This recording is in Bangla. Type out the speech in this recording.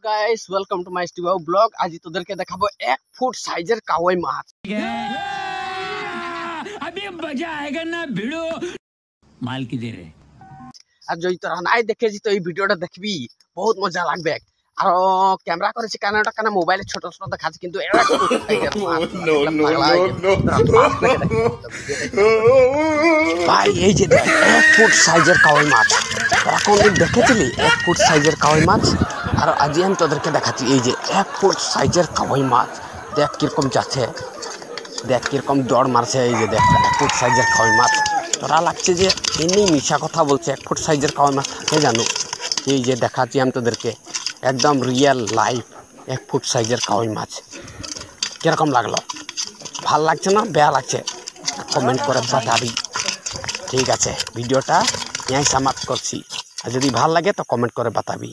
Guys welcome to my Steve blog. আজ তোদেরকে দেখাবো 1 ফুট সাইজের কাওয়াই মাছ। अभी मजा आएगा ना भिड़ो माल की दे रहे আর যদি তোরা নাই দেখেছি তো এই ভিডিওটা দেখবি, বহুত মজা লাগবে। আর ক্যামেরা করেছি কারণটা কেন মোবাইলে ছোট ছোট দেখাচ্ছে, কিন্তু এটা ভাই এই যে 1 ফুট সাইজের কাওয়াই মাছ। তোরা কোনদিন দেখেছিলি 1 ফুট সাইজের কাওয়াই মাছ? আর আজই আমি তোদেরকে দেখাচ্ছি এই যে 1 ফুট সাইজের কাওয়াই মাছ। দেখ কিরকম যাচ্ছে, দেখ কিরকম দৌড় মারছে। এই যে দেখ 1 ফুট সাইজের কাওয়াই মাছ। তোরা লাগছে যে এমনি মিশা কথা বলছে, 1 ফুট সাইজের কাওয়াই মাছ থাকে জানো? এই যে দেখাচ্ছি আমি তোদেরকে একদম রিয়েল লাইফ 1 ফুট সাইজের কাওয়াই মাছ। কিরকম লাগলো? ভাল লাগছে না বেয়া লাগছে? কমেন্ট করে বাতাবি। ঠিক আছে, ভিডিওটা यहीं समाप्त করছি। আর যদি ভাল লাগে তো কমেন্ট করে বাতাবি।